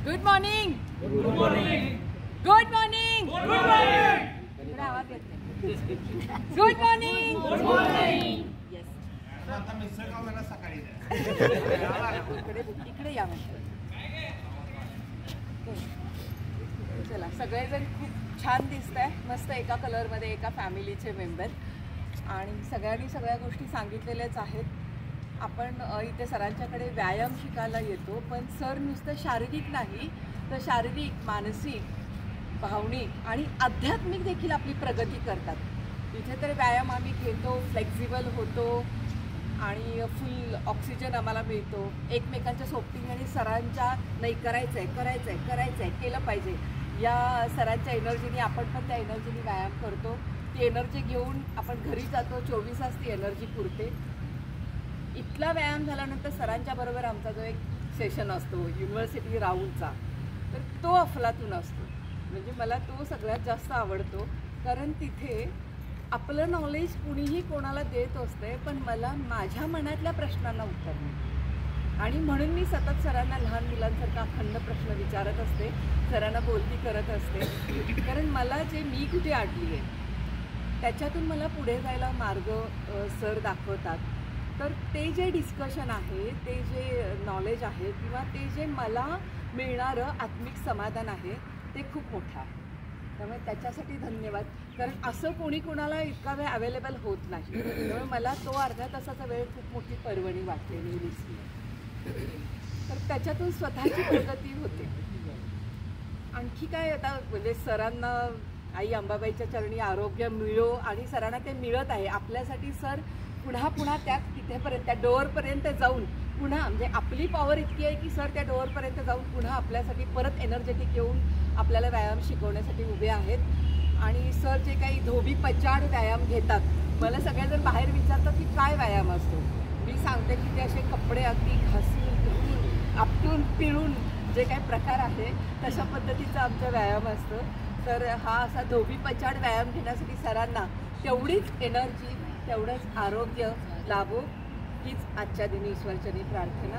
Good morning. Good morning. Good morning. Good morning. आवाज येत नाही. Good morning. Good morning. Yes. आता मिसळ खायला सकाळी इकडे या म्हणजे. चला सगळेजण खूप छान दिसत आहे. मस्त एका कलरमध्ये एका फॅमिलीचे मेंबर आणि सगळ्यांनी सगळ्या गोष्टी सांगितलेल्याच आहेत. आपण इथे सरांच्याकडे व्यायाम शिकायला येतो, पण सर नुसतं शारीरिक नाही तर शारीरिक, मानसिक, भावनिक आणि आध्यात्मिक देखील आपली प्रगती करतात. इथे तर व्यायाम आम्ही घेतो, फ्लेक्झिबल होतो आणि फुल ऑक्सिजन आम्हाला मिळतो. एकमेकांच्या सोबतीने आणि सरांच्या नाही करायचं आहे करायचं आहे करायचं आहे केलं पाहिजे या सरांच्या एनर्जीने आपण पण त्या एनर्जीने व्यायाम करतो. ती एनर्जी घेऊन आपण घरी जातो. 24 तास ती एनर्जी पुरते. इथला व्यायाम झाल्यानंतर सरांच्या बरोबर आमचा जो एक सेशन असतो युनिव्हर्सिटी राऊंडचा, तर तो अफलातून असतो. म्हणजे मला तो सगळ्यात जास्त आवडतो, कारण तिथे आपलं नॉलेज कुणीही कोणाला देत असते, पण मला माझ्या मनातल्या प्रश्नांना उत्तर मिळतं. आणि म्हणून मी सतत सरांना लहान मुलांसारखा अखंड प्रश्न विचारत असते, सरांना बोलती करत असते, कारण मला जे मी कुठे अडली आहे त्याच्यातून मला पुढे जायला मार्ग सर दाखवतात. तर ते जे डिस्कशन आहे, ते जे नॉलेज आहे किंवा ते जे मला मिळणारं आत्मिक समाधान आहे ते खूप मोठं आहे. त्यामुळे त्याच्यासाठी धन्यवाद, कारण असं कोणी कोणाला इतका वेळ अवेलेबल होत नाही. त्यामुळे मला तो अर्ध्या तासाचा वेळ खूप मोठी पर्वणी वाटते मी रिस्क. तर त्याच्यातून स्वतःची प्रगती होते. आणखी काय आता म्हणजे सरांना आई अंबाबाईच्या चरणी आरोग्य मिळो, आणि सरांना ते मिळत आहे. आपल्यासाठी सर पुन्हा पुन्हा तिथेपर्यंत त्या डोअरपर्यंत जाऊन पुन्हा, म्हणजे आपली पॉवर इतकी आहे की सर त्या डोअरपर्यंत जाऊन पुन्हा आपल्यासाठी परत एनर्जेटिक येऊन आपल्याला व्यायाम शिकवण्यासाठी उभे आहेत. आणि सर जे काही धोबी पचाड व्यायाम घेतात, मला सगळेजण बाहेर विचारतात की काय व्यायाम असतो. मी सांगते की ते असे कपडे अगदी घासून धुवून आपटून पिळून जे काही प्रकार आहे तशा पद्धतीचा आमचा व्यायाम असतो. तर हा असा धोबी पचाड व्यायाम घेण्यासाठी सरांना तेवढीच एनर्जी, तेवढंच आरोग्य लाभो हीच आजच्या दिनी ईश्वरचरणी प्रार्थना.